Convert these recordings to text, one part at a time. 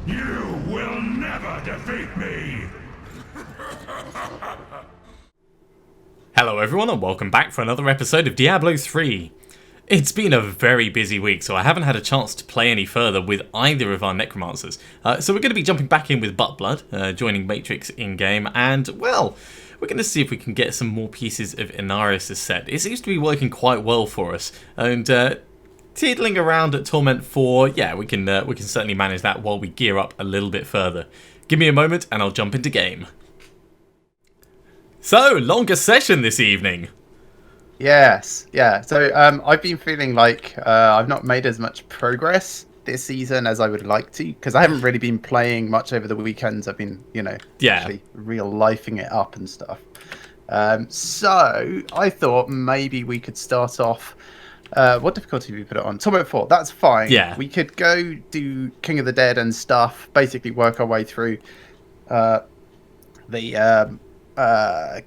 You will never defeat me! Hello everyone and welcome back for another episode of Diablo 3. It's been a very busy week, so I haven't had a chance to play any further with either of our Necromancers. So we're going to be jumping back in with Buttblood, joining Matrix in-game, and, well, we're going to see if we can get some more pieces of Inarius' set. It seems to be working quite well for us, and tiddling around at Torment 4, yeah, we can certainly manage that while we gear up a little bit further. Give me a moment and I'll jump into game. So, longer session this evening. Yes, yeah. So I've been feeling like I've not made as much progress this season as I would like to, because I haven't really been playing much over the weekends. I've been, actually real-lifing it up and stuff. So I thought maybe we could start off. What difficulty did we put it on? Torment 4. That's fine. Yeah. We could go do King of the Dead and stuff. Basically, work our way through the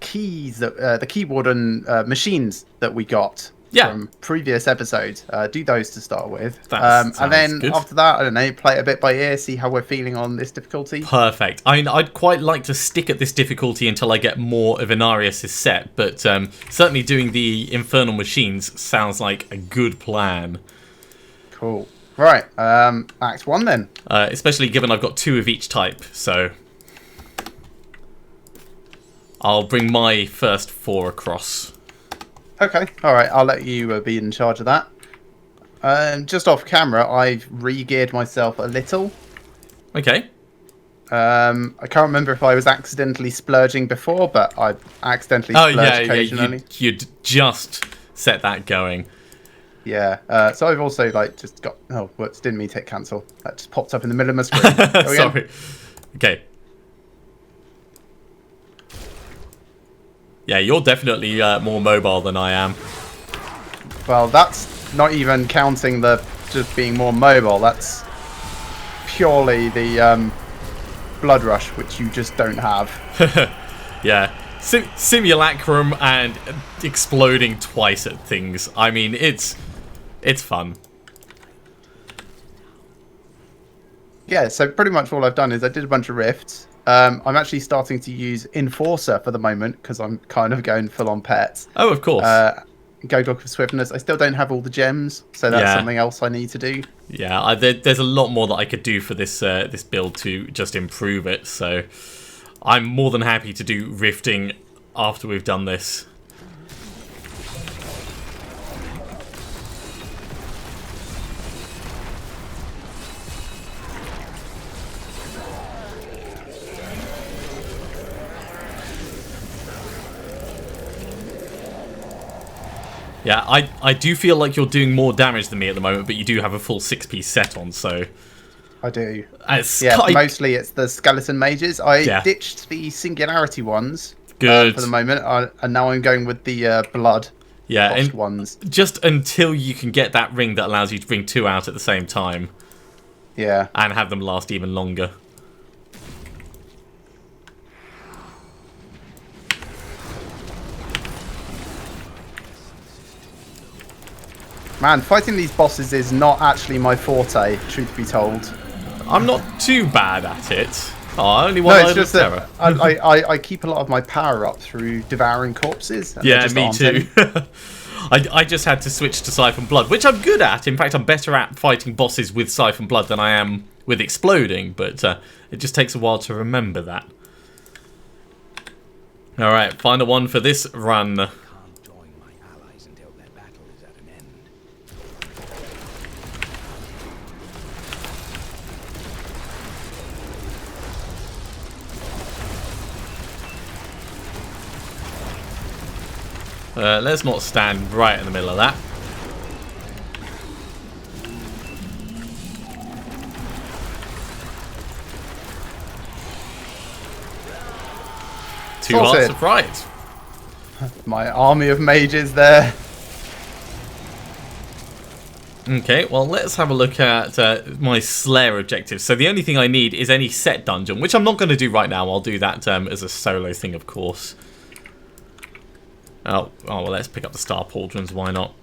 keys that the keyboard and machines that we got from previous episodes. Do those to start with, and then good. After that, I don't know, play it a bit by ear, see how we're feeling on this difficulty. Perfect. I mean, I'd quite like to stick at this difficulty until I get more of Inarius' set, but certainly doing the Infernal Machines sounds like a good plan. Cool. Right, Act 1 then. Especially given I've got 2 of each type, so I'll bring my first 4 across. Okay, alright, I'll let you be in charge of that. Just off camera, I've re-geared myself a little. Okay. I can't remember if I was accidentally splurging before, but I accidentally splurged occasionally. You'd just set that going. Yeah, so I've also just got... Oh, whoops, didn't mean to hit cancel. That just popped up in the middle of my screen. Sorry. Okay. Yeah, you're definitely more mobile than I am. Well, that's not even counting the just being more mobile. That's purely the blood rush, which you just don't have. Yeah. Simulacrum and exploding twice at things. I mean, it's fun. Yeah, so pretty much all I've done is I did a bunch of rifts. I'm actually starting to use Enforcer for the moment because I'm kind of going full on pets. Oh, of course. Go for swiftness. I still don't have all the gems, so that's something else I need to do. Yeah, there's a lot more that I could do for this this build to just improve it. So I'm more than happy to do rifting after we've done this. Yeah, I do feel like you're doing more damage than me at the moment, but you do have a full 6-piece set on, so... I do. Yeah, mostly it's the skeleton mages. I ditched the singularity ones for the moment, and now I'm going with the blood ones. Just until you can get that ring that allows you to bring 2 out at the same time. Yeah. And have them last even longer. Man, fighting these bosses is not actually my forte, truth be told. I'm not too bad at it. Oh, only one idle terror. I keep a lot of my power up through devouring corpses. Yeah, me too. I just had to switch to Siphon Blood, which I'm good at. In fact, I'm better at fighting bosses with Siphon Blood than I am with exploding, but it just takes a while to remember that. Alright, final one for this run. Let's not stand right in the middle of that. Two hearts of fright. My army of mages there. Okay, well, let's have a look at my Slayer objectives. So the only thing I need is any set dungeon, which I'm not going to do right now. I'll do that as a solo thing, of course. Oh, well, let's pick up the Star Pauldrons. Why not?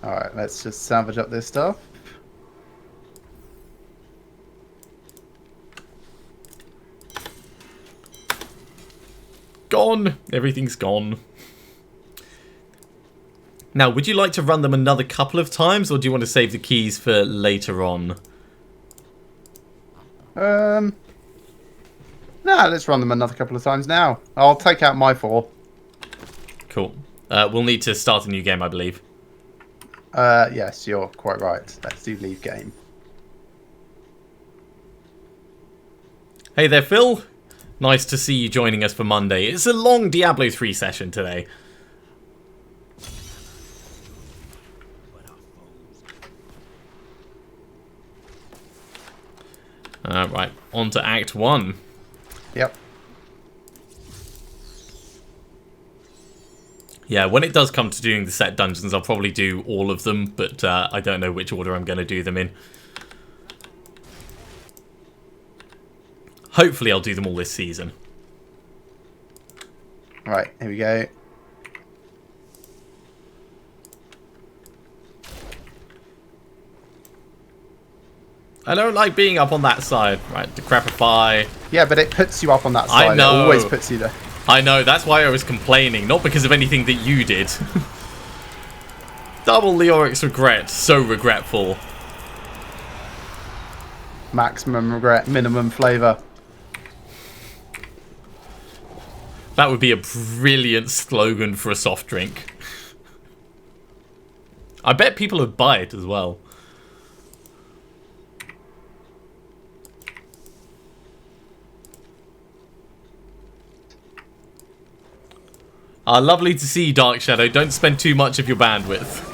Alright, let's just salvage up this stuff. gone. Everything's gone. Now, would you like to run them another couple of times, or do you want to save the keys for later on? No, let's run them another couple of times now. I'll take out my 4. Cool. We'll need to start a new game, I believe. Yes, you're quite right. Let's do leave game. Hey there, Phil. Nice to see you joining us for Monday. It's a long Diablo 3 session today. Right, on to Act 1. Yep. Yeah, when it does come to doing the set dungeons, I'll probably do all of them, but I don't know which order I'm going to do them in. Hopefully I'll do them all this season. Right, here we go. I don't like being up on that side. Right, decrepify. Yeah, but it puts you up on that side. I know. It always puts you there. I know, that's why I was complaining, not because of anything that you did. Double Leoric's regret. So regretful. Maximum regret, minimum flavour. That would be a brilliant slogan for a soft drink. I bet people would buy it as well. Lovely to see you, Dark Shadow. Don't spend too much of your bandwidth.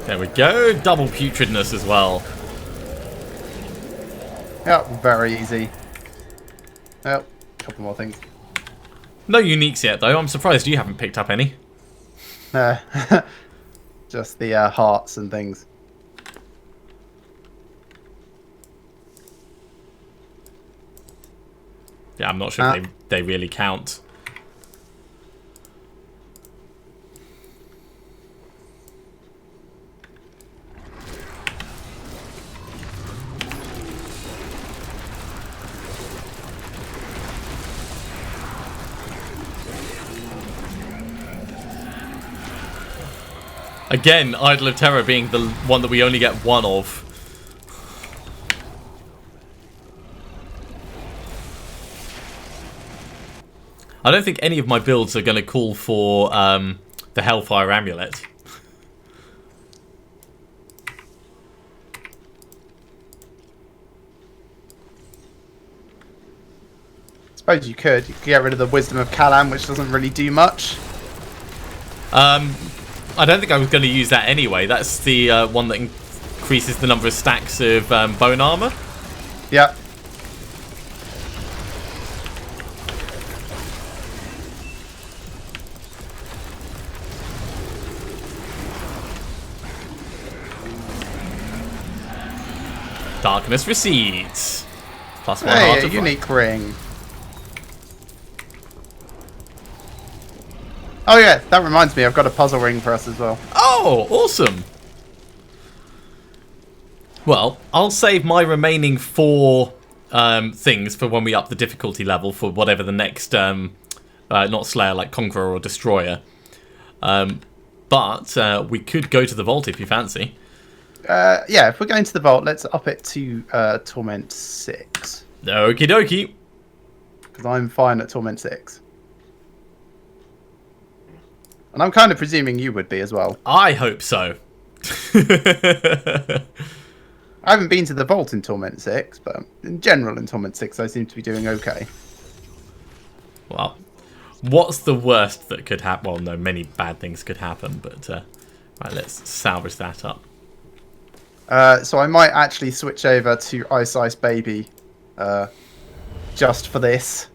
There we go. Double putridness as well. Yep, very easy. Yep, a couple more things. No uniques yet, though. I'm surprised you haven't picked up any. Just the hearts and things. Yeah, I'm not sure if they really count. Again, Idol of Terror being the one that we only get one of. I don't think any of my builds are going to call for the Hellfire Amulet. Suppose you could. You could get rid of the Wisdom of Kalam, which doesn't really do much. I don't think I was going to use that anyway. That's the one that increases the number of stacks of bone armor. Yep. Darkness recedes. Plus 1 Hey, heart a of unique ring. Oh yeah, that reminds me, I've got a puzzle ring for us as well. Oh, awesome. Well, I'll save my remaining 4 things for when we up the difficulty level for whatever the next, not Slayer, like Conqueror or Destroyer. But we could go to the vault if you fancy. Yeah, if we're going to the vault, let's up it to Torment 6. Okie dokie. Because I'm fine at Torment 6. And I'm kind of presuming you would be as well. I hope so. I haven't been to the vault in Torment 6, but in general in Torment 6 I seem to be doing okay. Well, what's the worst that could happen? Well, no, many bad things could happen, but right, let's salvage that up. So I might actually switch over to Ice Baby just for this.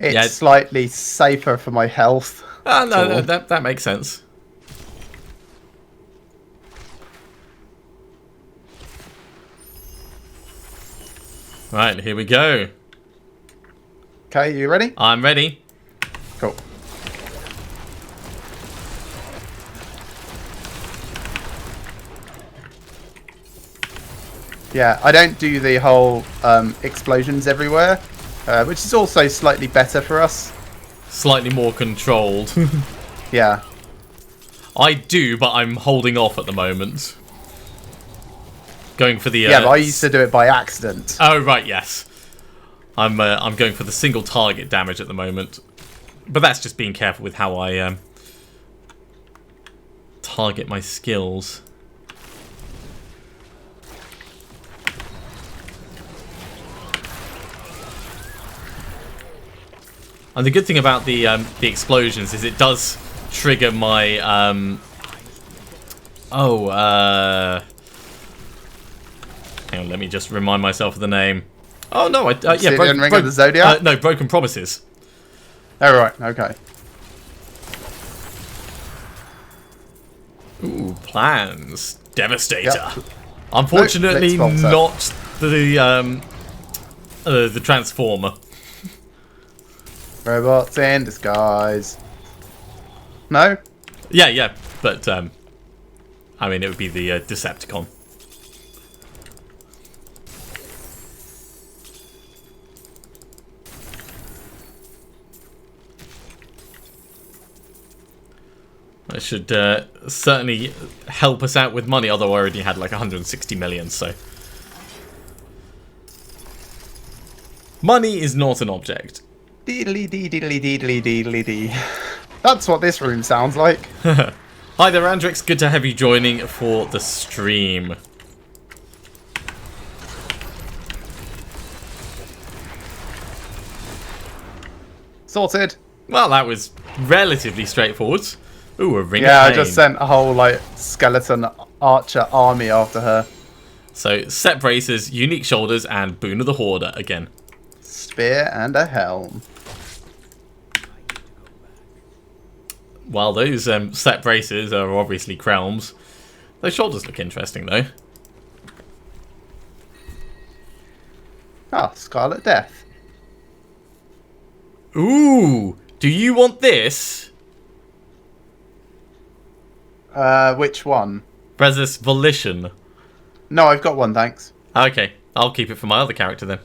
It's slightly safer for my health. No, that makes sense. Right, here we go. Okay, you ready? I'm ready. Cool. Yeah, I don't do the whole explosions everywhere, which is also slightly better for us. Slightly more controlled. Yeah. I do, but I'm holding off at the moment. Going for the... yeah, but I used to do it by accident. Oh, right, yes. I'm going for the single target damage at the moment. But that's just being careful with how I target my skills. And the good thing about the explosions is it does trigger my hang on, let me just remind myself of the name. Oh no, yeah, Ring of the Zodiac? no, Broken Promises. Oh right, okay. Ooh, plans. Devastator. Yep. Unfortunately, Nope, not the Transformer. Robots in disguise. No? Yeah, but I mean, it would be the Decepticon. That should certainly help us out with money, although I already had like 160 million, so... Money is not an object. Deedly dee deedly deedly deedly dee. That's what this room sounds like. Hi there, Andrix. Good to have you joining for the stream. Sorted. Well, that was relatively straightforward. Ooh, a ring of Yeah, I pain. just sent a whole like skeleton archer army after her. So, set braces, unique shoulders, and Boon of the Hoarder again. Spear and a helm. While those set braces are obviously Krelms, those shoulders look interesting though. Ah, Scarlet Death. Ooh, do you want this? Which one? Brezus Volition. No, I've got one, thanks. Okay, I'll keep it for my other character then.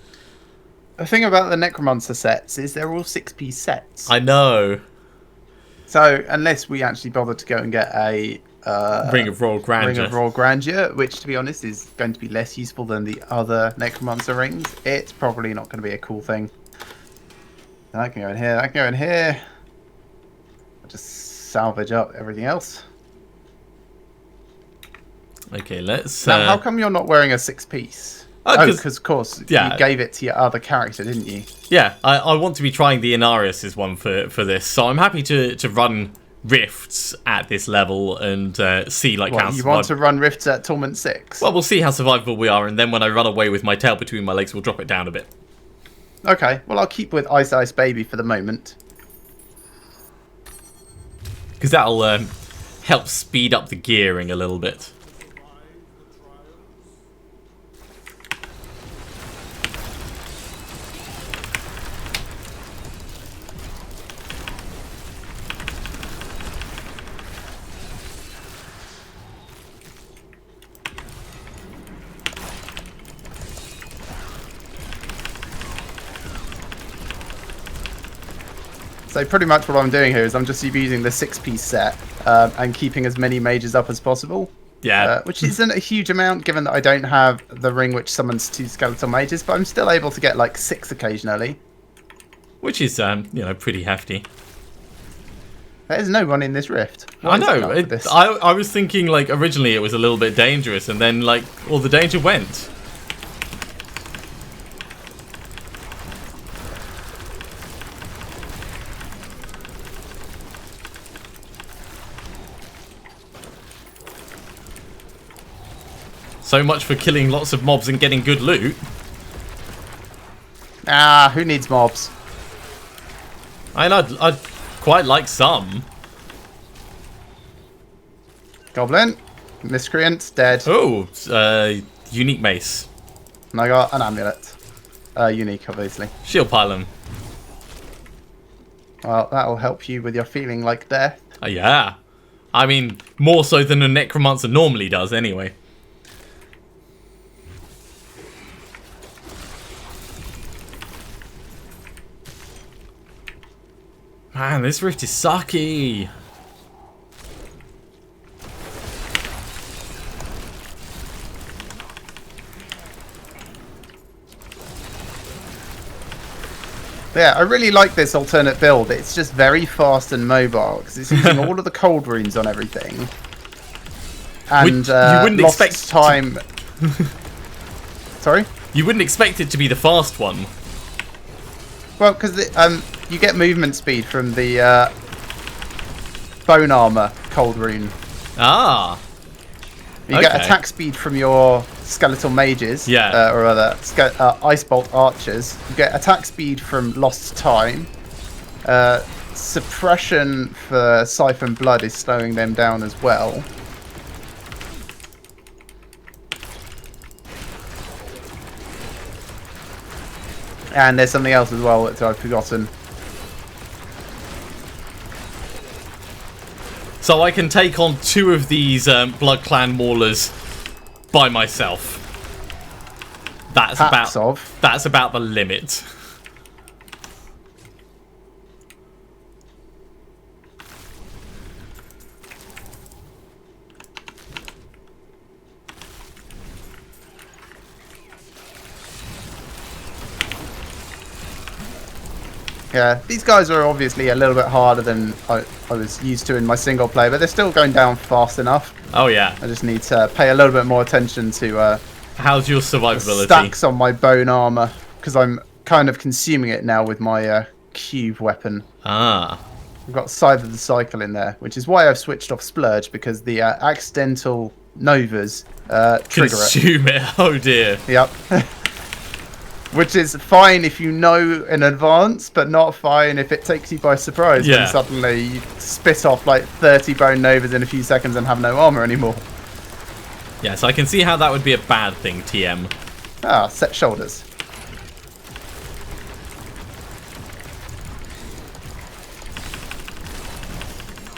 The thing about the Necromancer sets is they're all 6-piece sets. I know. So, unless we actually bother to go and get a... Ring of Royal Grandeur. Ring of Royal Grandeur, which, to be honest, is going to be less useful than the other Necromancer rings, it's probably not going to be a cool thing. That can go in here, that can go in here. I'll just salvage up everything else. Okay, let's... Now, how come you're not wearing a 6-piece? Oh, because, of course, yeah. you gave it to your other character, didn't you? Yeah, I want to be trying the Inarius' one for this, so I'm happy to run rifts at this level and see like how... You want to run rifts at Torment 6? Well, we'll see how survivable we are, and then when I run away with my tail between my legs, we'll drop it down a bit. Okay, well, I'll keep with Ice Ice Baby for the moment. Because that'll help speed up the gearing a little bit. So pretty much what I'm doing here is I'm just using the 6-piece set and keeping as many mages up as possible. Yeah. Which isn't a huge amount given that I don't have the ring which summons 2 skeletal mages, but I'm still able to get like 6 occasionally. Which is, you know, pretty hefty. There's no one in this rift. I know. I was thinking like originally it was a little bit dangerous and then like all the danger went. So much for killing lots of mobs and getting good loot. Ah, who needs mobs? I'd quite like some. Goblin. Miscreant. Dead. Oh, unique mace. And I got an amulet. Unique, obviously. Shield pylon. Well, that'll help you with your feeling like death. Yeah. I mean, more so than a Necromancer normally does, anyway. Man, this rift is sucky. Yeah, I really like this alternate build. It's just very fast and mobile because it's using all of the cold runes on everything. And you wouldn't lost expect time. Sorry? You wouldn't expect it to be the fast one. Well, because you get movement speed from the bone armor cold rune. Ah. You get attack speed from your skeletal mages, yeah, or other ice bolt archers. You get attack speed from lost time. Suppression for siphon blood is slowing them down as well. And there's something else as well that I've forgotten. So I can take on 2 of these Blood Clan Maulers by myself. That's about the limit. Yeah, these guys are obviously a little bit harder than I was used to in my single player, but they're still going down fast enough. Oh yeah. I just need to pay a little bit more attention to how's your survivability? Stacks on my bone armor, because I'm kind of consuming it now with my cube weapon. Ah. I've got Scythe of the Cycle in there, which is why I've switched off Splurge, because the accidental Novas trigger Consume it. Oh dear. Yep. Which is fine if you know in advance, but not fine if it takes you by surprise. Yeah. When suddenly you spit off like 30 bone novas in a few seconds and have no armor anymore. Yes, I can see how that would be a bad thing, TM. Ah, set shoulders.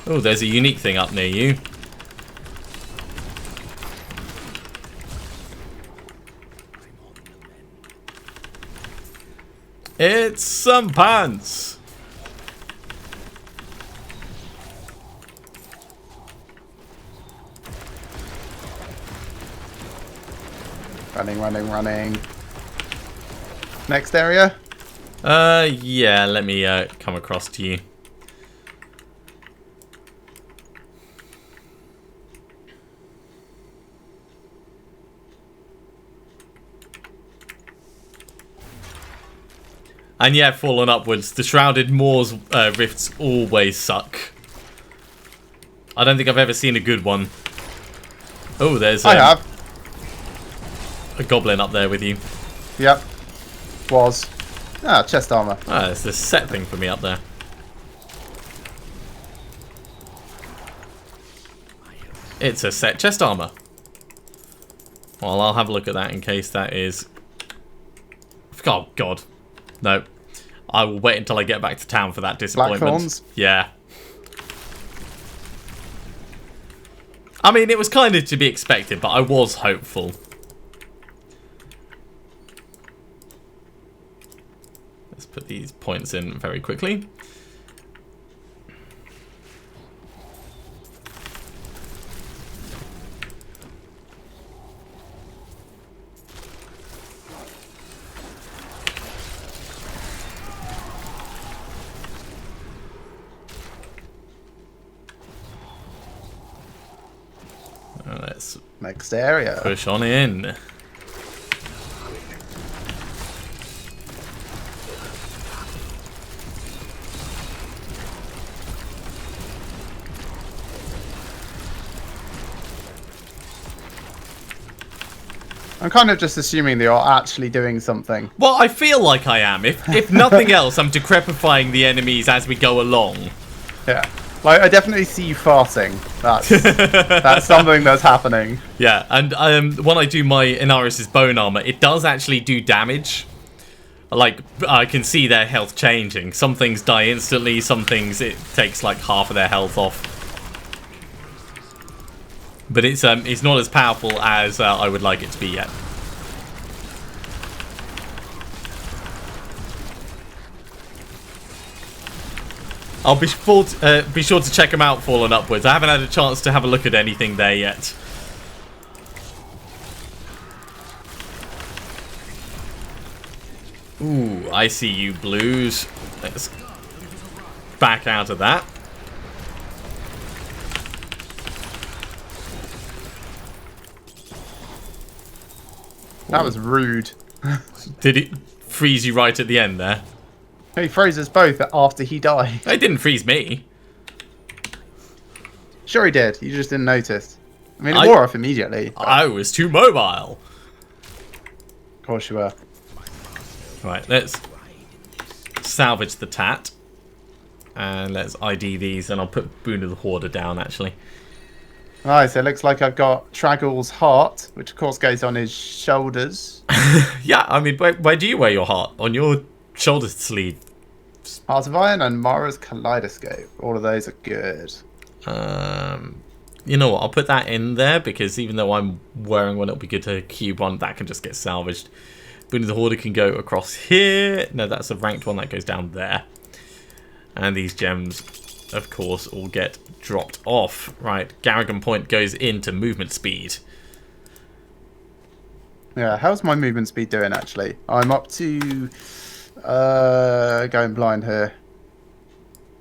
Oh, there's a unique thing up near you. It's some pants. Running. Next area? Yeah, let me come across to you. And yeah, fallen upwards. The Shrouded Moors rifts always suck. I don't think I've ever seen a good one. Oh, there's I have. a goblin up there with you. Yep. Was. Ah, chest armor. Ah, there's this set thing for me up there. It's a set chest armor. Well, I'll have a look at that in case that is... Oh, God. No. I will wait until I get back to town for that disappointment. Blackthorns? Yeah. I mean, it was kind of to be expected, but I was hopeful. Let's put these points in very quickly. Let's next area. Push on in. I'm kind of just assuming they are actually doing something. Well, I feel like I am. If nothing else, I'm decrepifying the enemies as we go along. Yeah. Like, I definitely see you farting. That's something that's happening. Yeah, and when I do my Inaris' bone armor, it does actually do damage. Like, I can see their health changing. Some things die instantly, some things it takes like half of their health off. But it's not as powerful as I would like it to be yet. I'll be sure to check them out, Fallen Upwards. I haven't had a chance to have a look at anything there yet. Ooh, I see you, blues. Let's back out of that. That was rude. Did it freeze you right at the end there? He froze us both after he died. It didn't freeze me. Sure he did. You just didn't notice. I mean, it wore off immediately. I was too mobile. Of course you were. Right, let's salvage the tat. And let's ID these, and I'll put Boon of the Hoarder down, actually. Nice, it looks like I've got Traggle's heart, which of course goes on his shoulders. Yeah, I mean, where do you wear your heart? On your shoulder sleeve? Heart of Iron and Mara's Kaleidoscope. All of those are good. You know what, I'll put that in there, because even though I'm wearing one, it'll be good to cube one. That can just get salvaged. Boon of the Hoarder can go across here. No, that's a ranked one that goes down there. And these gems, of course, all get dropped off. Right, Garrigan Point goes into movement speed. Yeah, how's my movement speed doing, actually? I'm up to... going blind here.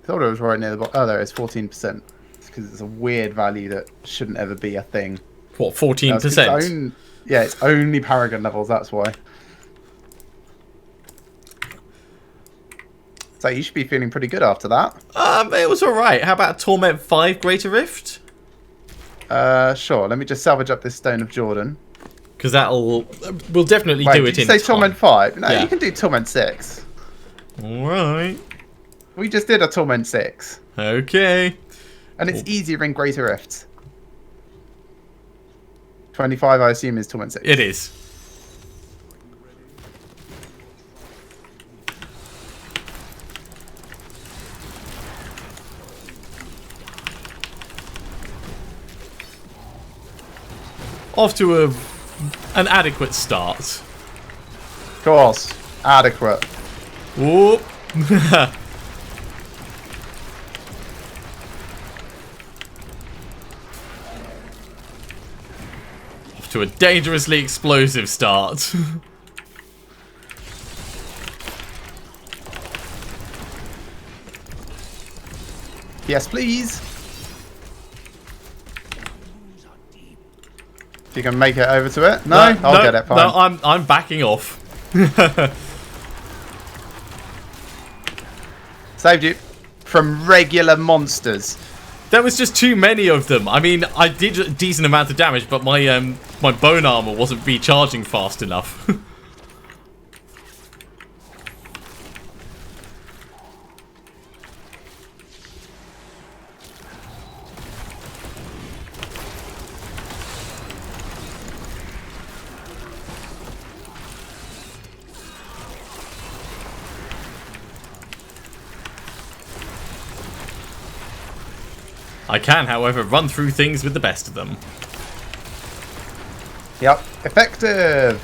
Thought it was right near the bottom. Oh, there it is, 14%. It's because it's a weird value that shouldn't ever be a thing. What, 14%? Yeah, it's only Paragon levels, that's why. So you should be feeling pretty good after that. It was alright. How about Torment 5 Greater Rift? Sure, let me just salvage up this Stone of Jordan. Because we'll definitely do it in time. Did you say time. Torment 5? No, yeah. You can do Torment 6. Alright. We just did a Torment 6. Okay. And it's easier in Greater Rifts. 25, I assume, is Torment 6. It is. Off to an adequate start. Of course. Adequate. Whoop. Off to a dangerously explosive start. Yes, please. You can make it over to it? No? I'll get it, fine. No, I'm backing off. Saved you from regular monsters. There was just too many of them. I mean, I did a decent amount of damage, but my my bone armor wasn't recharging fast enough. I can, however, run through things with the best of them. Yep, effective.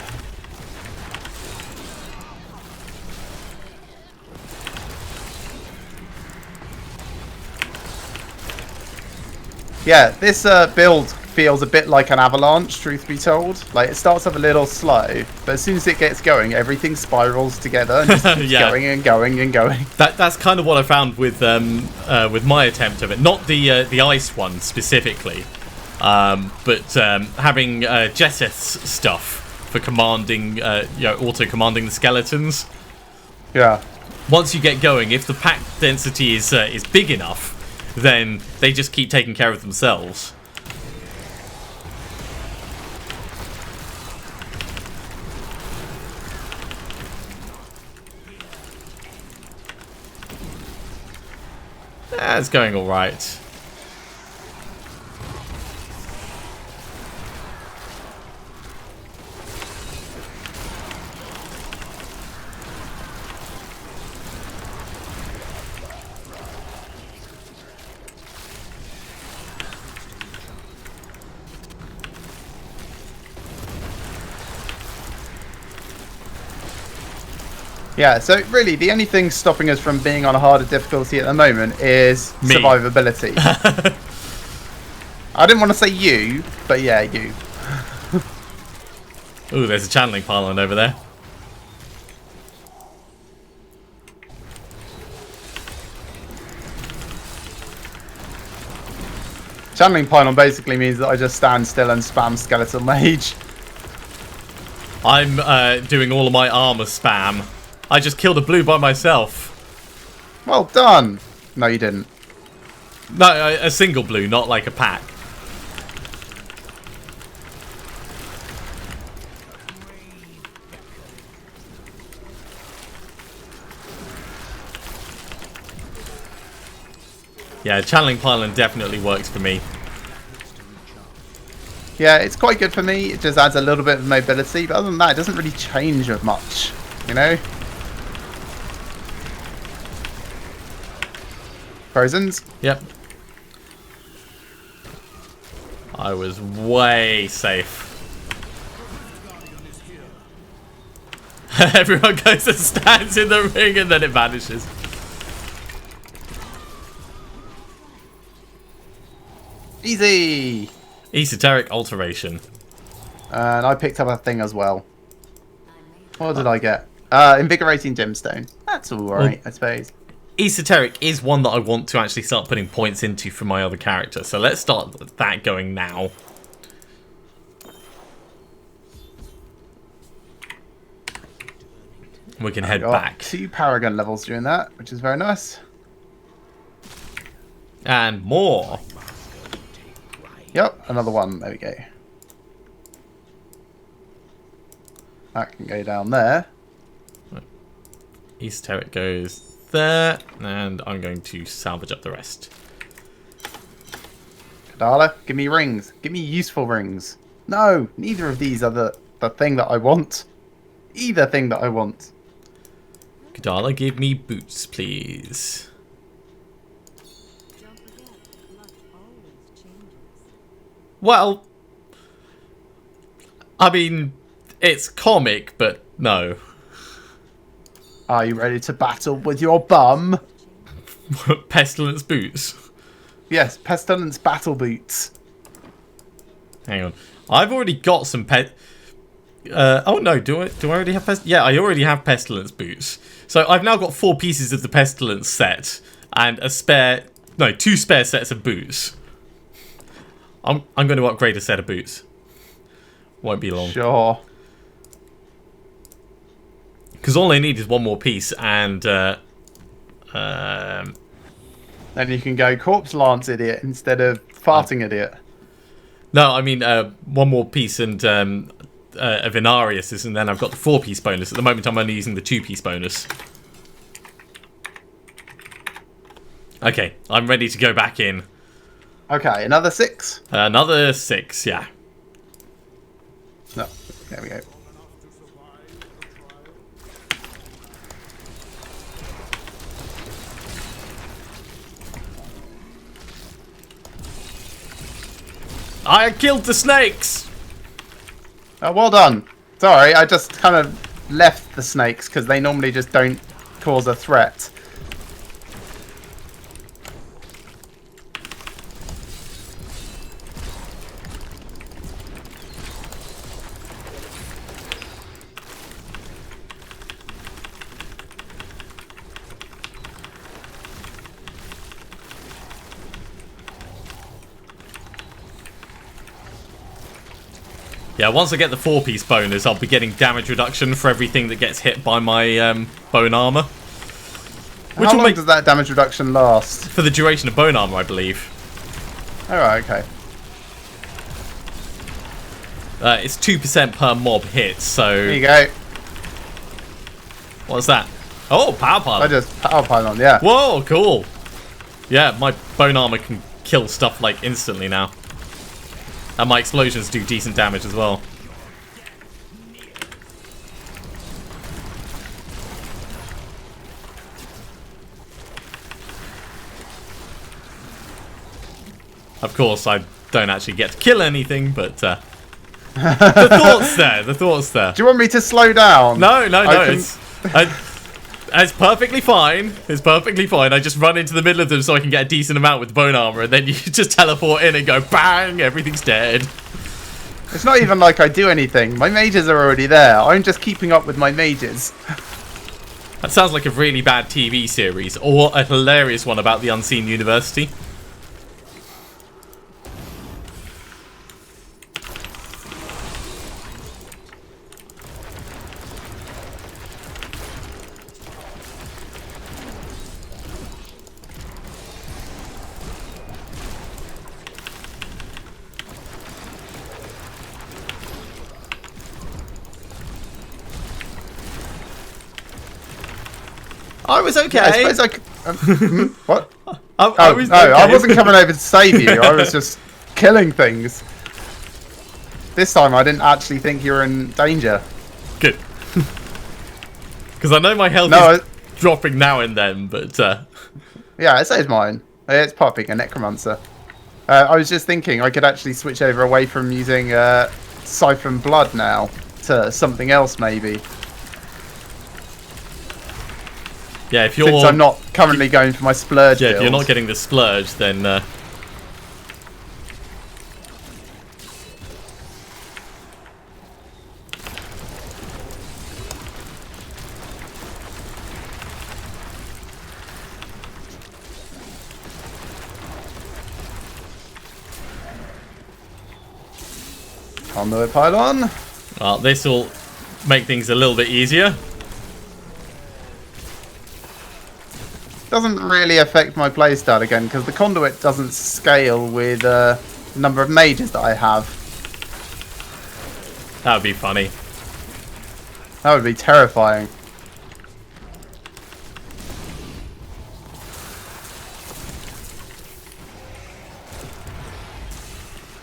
Yeah, this build feels a bit like an avalanche, truth be told. Like, it starts off a little slow, but as soon as it gets going, everything spirals together and just keeps going and going and going. That's kind of what I found with my attempt of it. Not the ice one specifically, but having Jesseth's stuff for commanding, auto commanding the skeletons. Yeah. Once you get going, if the pack density is big enough, then they just keep taking care of themselves. It's going all right. Yeah, so really the only thing stopping us from being on a harder difficulty at the moment is Me. survivability. I didn't want to say you, but yeah, you. Ooh, there's a channeling pylon over there. Channeling pylon basically means that I just stand still and spam skeleton mage. I'm doing all of my armor spam. I just killed a blue by myself. Well done. No, you didn't. No, a single blue, not like a pack. Yeah, channeling pylon definitely works for me. Yeah, it's quite good for me. It just adds a little bit of mobility, but other than that, it doesn't really change much, you know? Frozen's? Yep. I was way safe. Everyone goes and stands in the ring and then it vanishes. Easy! Esoteric alteration. And I picked up a thing as well. What did I get? Invigorating gemstone. That's alright, I suppose. Esoteric is one that I want to actually start putting points into for my other character. So let's start that going now. We can head back. 2 Paragon levels during that, which is very nice. And more. Yep, another one. There we go. That can go down there. Esoteric goes there, and I'm going to salvage up the rest. Kadala, give me rings. Give me useful rings. No, neither of these are the thing that I want. Either thing that I want. Kadala, give me boots, please. Well, I mean, it's comic, but no. Are you ready to battle with your bum? Pestilence boots. Yes, pestilence battle boots. Hang on, I've already got some oh no, do I already have yeah, I already have pestilence boots. So I've now got 4 pieces of the pestilence set and a spare, no, 2 spare sets of boots. I'm going to upgrade a set of boots. Won't be long. Sure. Because all I need is 1 more piece, and Then you can go corpse lance idiot instead of farting idiot. no, I mean 1 more piece and a Venarius, and then I've got the 4-piece bonus. At the moment, I'm only using the 2-piece bonus. Okay, I'm ready to go back in. Okay, another 6. Another 6, yeah. No, there we go. I killed the snakes! Oh, well done. Sorry, I just kind of left the snakes because they normally just don't cause a threat. Yeah, once I get the 4-piece bonus, I'll be getting damage reduction for everything that gets hit by my bone armor. Which How long does that damage reduction last? For the duration of bone armor, I believe. Alright, okay. It's 2% per mob hit, so... There you go. What's that? Oh, power pylon. I just power pylon, yeah. Whoa, cool. Yeah, my bone armor can kill stuff like instantly now. And my explosions do decent damage as well. Of course, I don't actually get to kill anything, but the thoughts there, the thoughts there. Do you want me to slow down? No, it's It's perfectly fine. It's perfectly fine. I just run into the middle of them so I can get a decent amount with bone armor, and then you just teleport in and go bang, everything's dead. It's not even like I do anything. My mages are already there. I'm just keeping up with my mages. That sounds like a really bad TV series, or a hilarious one about the Unseen University. I was okay. Yeah, I suppose I could, what? I was no, okay. I wasn't coming over to save you. I was just killing things. This time I didn't actually think you were in danger. Good. Because I know my health is dropping now and then, but... Yeah, so is mine. It's part of being a Necromancer. I was just thinking I could actually switch over away from using Siphon Blood now to something else maybe. Yeah, if you're... Since I'm not currently going for my Splurge build. If you're not getting the Splurge, then... On the pylon. Well, this will make things a little bit easier. Doesn't really affect my playstyle again because the conduit doesn't scale with the number of mages that I have. That would be funny. That would be terrifying.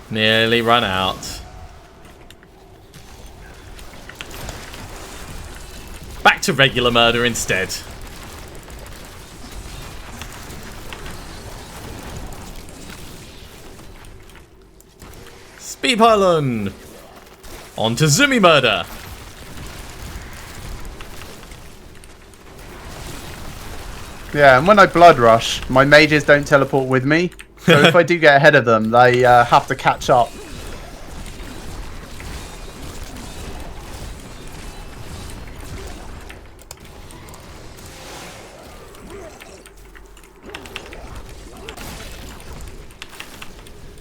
Nearly run out. Back to regular murder instead. Speed pylon! On to Zoomy murder! Yeah, and when I blood rush, my mages don't teleport with me. So if I do get ahead of them, they have to catch up.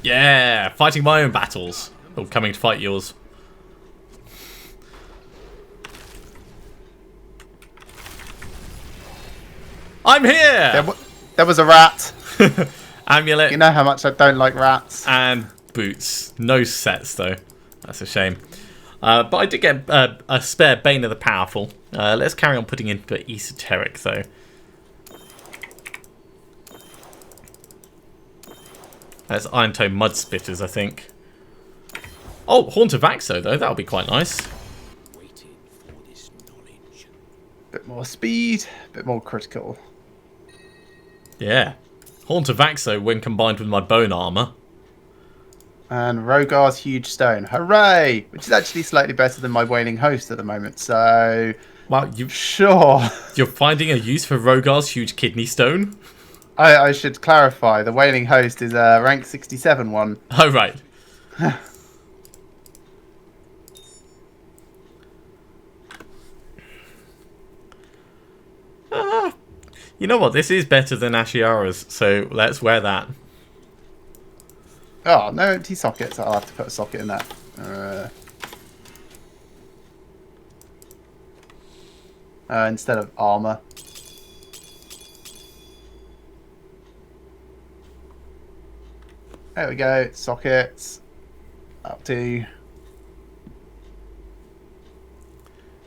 Yeah, fighting my own battles. Or coming to fight yours. I'm here! There was a rat. Amulet. You know how much I don't like rats. And boots. No sets, though. That's a shame. But I did get a spare Bane of the Powerful. Let's carry on putting in for Esoteric, though. That's Iron Toe Mud Spitters, I think. Oh, Haunt of Axo, though. That'll be quite nice. Bit more speed, bit more critical. Yeah. Haunt of Axo when combined with my bone armor. And Rogar's Huge Stone. Hooray! Which is actually slightly better than my Wailing Host at the moment, so... Wow, Sure. You're finding a use for Rogar's Huge Kidney Stone? I should clarify, the Wailing Host is a rank 67 one. Oh, right. You know what? This is better than Ashiara's, so let's wear that. Oh, no empty sockets. I'll have to put a socket in that. Instead of armor. There we go. Sockets. Up to.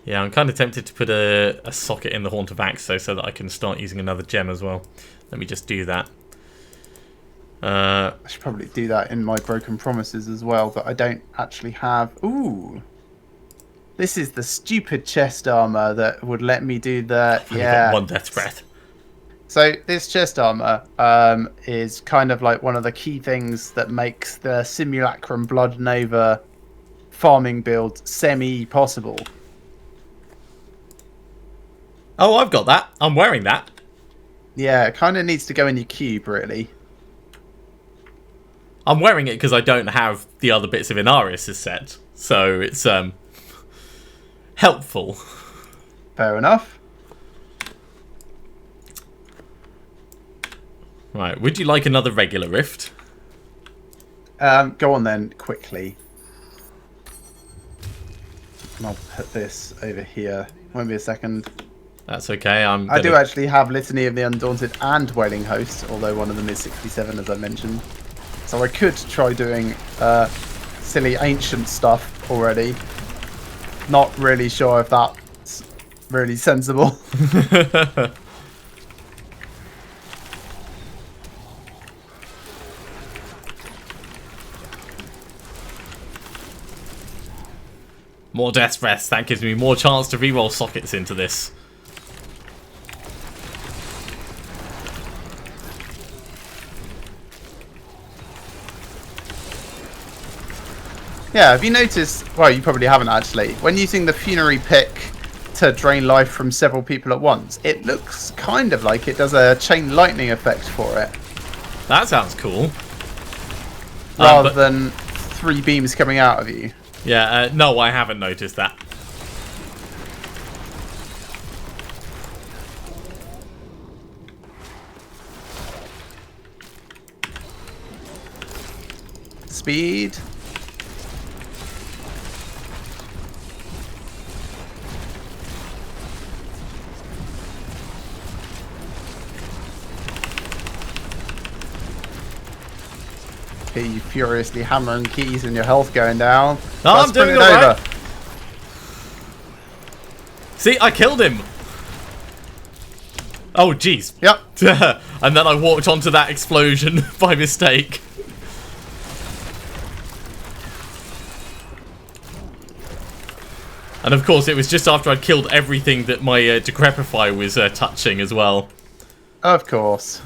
Yeah, I'm kind of tempted to put a socket in the Haunt of Axo so that I can start using another gem as well. Let me just do that. I should probably do that in my Broken Promises as well, but I don't actually have... Ooh! This is the stupid chest armor that would let me do the... I've got one death's breath. So this chest armor is kind of like one of the key things that makes the Simulacrum Blood Nova farming build semi-possible. Oh, I've got that. I'm wearing that. Yeah, it kind of needs to go in your cube, really. I'm wearing it because I don't have the other bits of Inarius' set. So it's helpful. Fair enough. Right, would you like another regular rift? Go on then, quickly. And I'll put this over here. Won't be a second. That's okay. I do actually have Litany of the Undaunted and Wailing Host, although one of them is 67, as I mentioned. So I could try doing silly ancient stuff already. Not really sure if that's really sensible. More Death Breaths. That gives me more chance to reroll sockets into this. Yeah, have you noticed, well, you probably haven't actually, when using the Funerary Pick to drain life from several people at once, it looks kind of like it does a chain lightning effect for it. That sounds cool. Rather than 3 beams coming out of you. Yeah, no, I haven't noticed that. Speed. Okay, you furiously hammering keys and your health going down. No, I'm doing it alright. See, I killed him. Oh, jeez. Yep. And then I walked onto that explosion by mistake. And of course, it was just after I'd killed everything that my Decrepify was touching as well. Of course.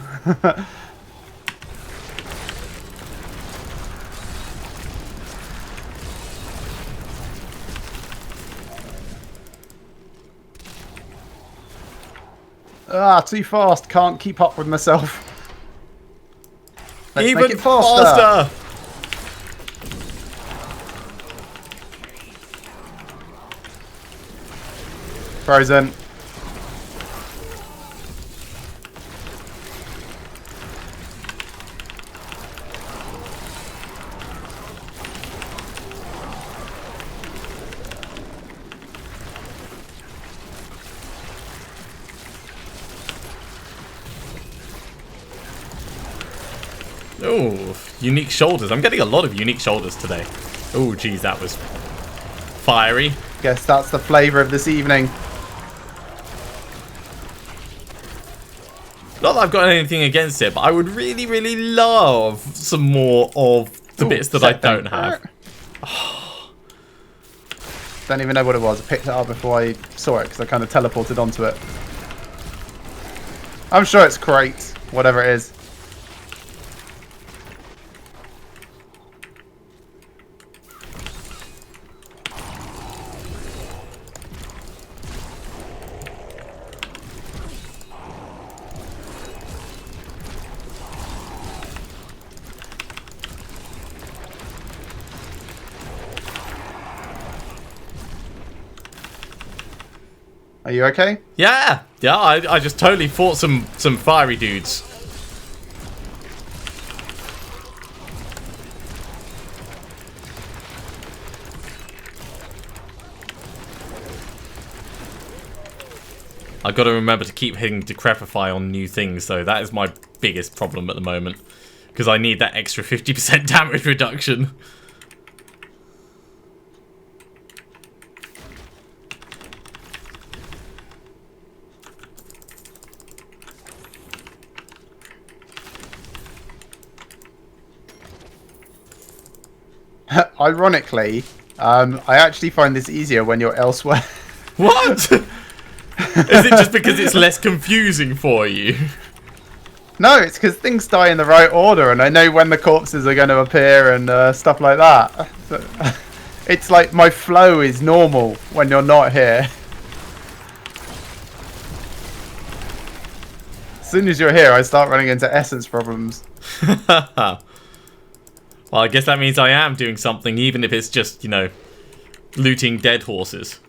Ah, too fast. Can't keep up with myself. Let's Even make it faster. Frozen. Oh, unique shoulders. I'm getting a lot of unique shoulders today. Oh, geez, that was fiery. Guess that's the flavour of this evening. Not that I've got anything against it, but I would really, really love some more of the bits that I don't have. Don't even know what it was. I picked it up before I saw it because I kind of teleported onto it. I'm sure it's great, whatever it is. Are you okay? Yeah, I just totally fought some fiery dudes. I've got to remember to keep hitting Decrepify on new things, though. That is my biggest problem at the moment. Because I need that extra 50% damage reduction. Ironically, I actually find this easier when you're elsewhere. What? Is it just because it's less confusing for you? No, it's because things die in the right order, and I know when the corpses are going to appear and stuff like that. It's like my flow is normal when you're not here. soon as you're here, I start running into essence problems. Well, I guess that means I am doing something, even if it's just, you know, looting dead horses.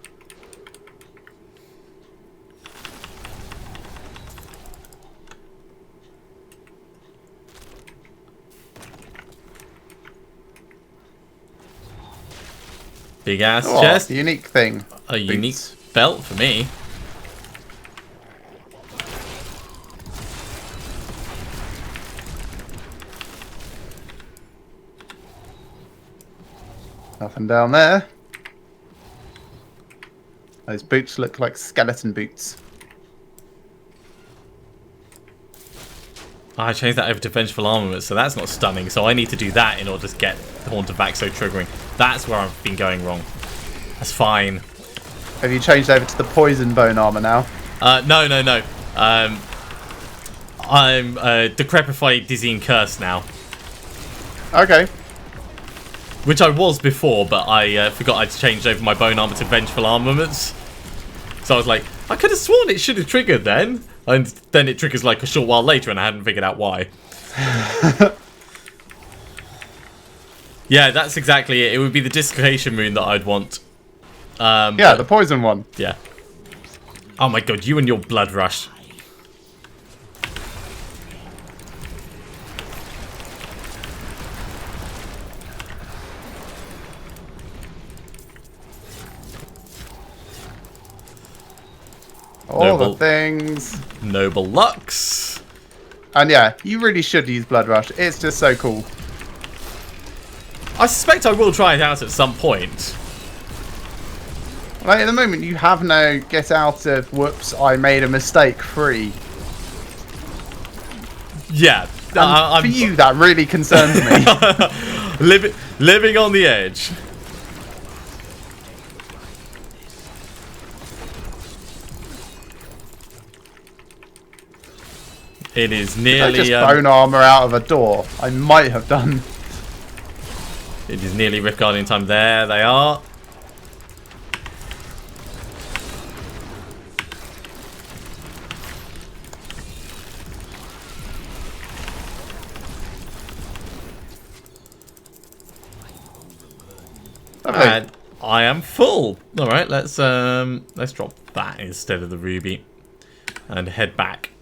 Big ass chest. Unique thing. A unique belt for me. Nothing down there. Those boots look like skeleton boots. I changed that over to vengeful armament, so that's not stunning. So I need to do that in order to get the Haunt of Vaxo triggering. That's where I've been going wrong. That's fine. Have you changed over to the poison bone armor now? No. I'm decrepified, dizzy, and cursed now. Okay. Which I was before, but I forgot I'd changed over my bone armor to vengeful armaments. So I was like, I could have sworn it should have triggered then. And then it triggers like a short while later, and I hadn't figured out why. Yeah, that's exactly it. It would be the dislocation rune that I'd want. Yeah, the poison one. Yeah. Oh my god, you and your blood rush. All the things. Noble Lux. And yeah, you really should use Blood Rush. It's just so cool. I suspect I will try it out at some point. Like at the moment, you have no get out of whoops, I made a mistake free. Yeah. For you, that really concerns me. Living on the edge. It is nearly... just bone armor out of a door. I might have done. It is nearly Rift Guardian time. There they are. And I am full. All right, let's drop that instead of the ruby and head back.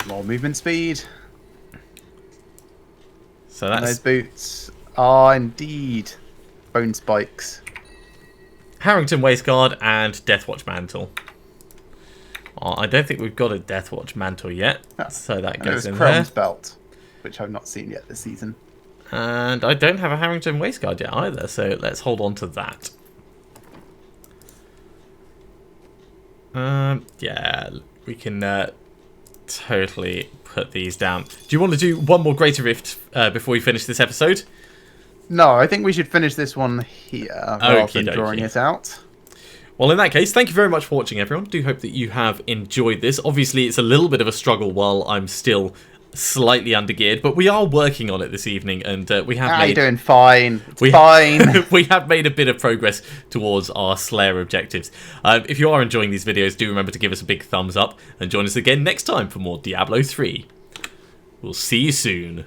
More movement speed. So that's... And those boots are indeed bone spikes. Harrington Waistguard and Deathwatch Mantle. Oh, I don't think we've got a Deathwatch Mantle yet, so that goes in there. Belt, which I've not seen yet this season. And I don't have a Harrington Waistguard yet either, so let's hold on to that. Yeah, we can totally put these down. Do you want to do one more Greater Rift before we finish this episode? No, I think we should finish this one here rather than drawing it out. Well, in that case, thank you very much for watching, everyone. I do hope that you have enjoyed this. Obviously, it's a little bit of a struggle while I'm still slightly undergeared, but we are working on it this evening, and we have made... You're doing fine. It's fine. We have made a bit of progress towards our Slayer objectives. If you are enjoying these videos, do remember to give us a big thumbs up, and join us again next time for more Diablo 3. We'll see you soon.